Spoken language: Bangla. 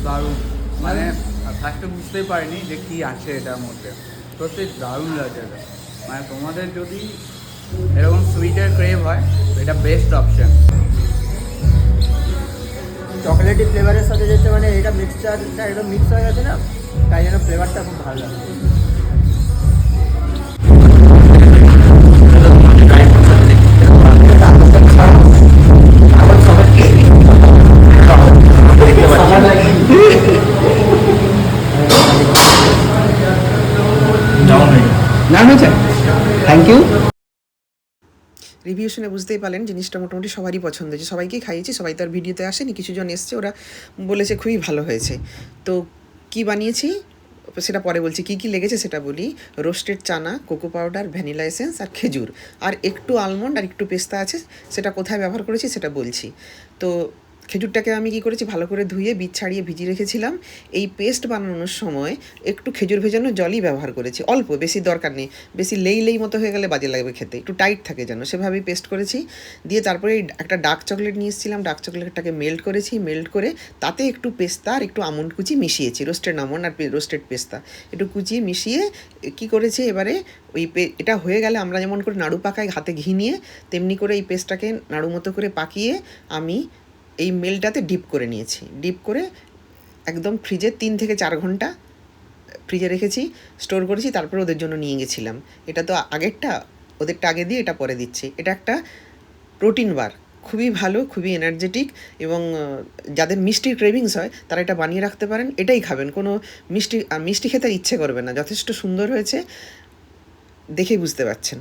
দারুণ, মানে ফার্স্টে বুঝতেই পারিনি যে কী আছে এটার মধ্যে। সত্যি দারুণ লাগছে এটা। মানে তোমাদের যদি এরকম সুইটের ক্রেভ হয় তো এটা বেস্ট অপশন। চকলেটি ফ্লেভারের সাথে যেতে মানে এটা মিক্সচারটা একদম মিক্স হয়ে গেছে না, তাই জন্য ফ্লেভারটা খুব ভালো লাগে। Thank you. রিভিউ শুনে বুঝতেই পারলেন জিনিসটা মোটামুটি সবারই পছন্দ হয়েছে, সবাইকেই খাইয়েছি। সবাই তো আর ভিডিওতে আসেনি, কিছুজন এসছে, ওরা বলেছে খুবই ভালো হয়েছে। তো কি বানিয়েছি সেটা পরে বলছি, কী কী লেগেছে সেটা বলি। রোস্টেড চানা, কোকো পাউডার, ভ্যানিলা এসেন্স আর খেজুর, আর একটু আলমন্ড আর একটু পেস্তা আছে। সেটা কোথায় ব্যবহার করেছি সেটা বলছি। তো খেজুরটাকে আমি কী করেছি, ভালো করে ধুয়ে বীজ ছাড়িয়ে ভিজিয়ে রেখেছিলাম। এই পেস্ট বানানোর সময় একটু খেজুর ভেজানো জলই ব্যবহার করেছি, অল্প, বেশি দরকার নেই। বেশি লেই মতো হয়ে গেলে বাজে লাগবে খেতে, একটু টাইট থাকে যেন, সেভাবেই পেস্ট করেছি। দিয়ে তারপরে একটা ডার্ক চকলেট নিয়ে এসেছিলাম, ডার্ক চকলেটটাকে মেল্ট করেছি, মেল্ট করে তাতে একটু পেস্তা আর একটু আমন্ড কুচি মিশিয়েছি, রোস্টেড আমন্ড আর রোস্টেড পেস্তা একটু কুচিয়ে মিশিয়ে কী করেছি এবারে ওই এটা হয়ে গেলে আমরা যেমন করে নাড়ু পাকাই হাতে ঘি নিয়ে, তেমনি করে এই পেস্টটাকে নাড়ু মতো করে পাকিয়ে আমি এই মেলটাতে ডিপ করে নিয়েছি। ডিপ করে একদম ফ্রিজে 3 থেকে 4 ঘন্টা ফ্রিজে রেখেছি, স্টোর করেছি। তারপরে ওদের জন্য নিয়ে গেছিলাম। এটা তো আগেরটা, ওদেরটা আগে দিয়ে এটা পরে দিচ্ছি। এটা একটা প্রোটিন বার, খুবই ভালো, খুবই এনার্জেটিক, এবং যাদের মিষ্টির ক্রেভিংস হয় তারা এটা বানিয়ে রাখতে পারেন, এটাই খাবেন। কোনো মিষ্টি খেতে ইচ্ছে করবে না, যথেষ্ট সুন্দর হয়েছে, দেখেই বুঝতে পারছেন।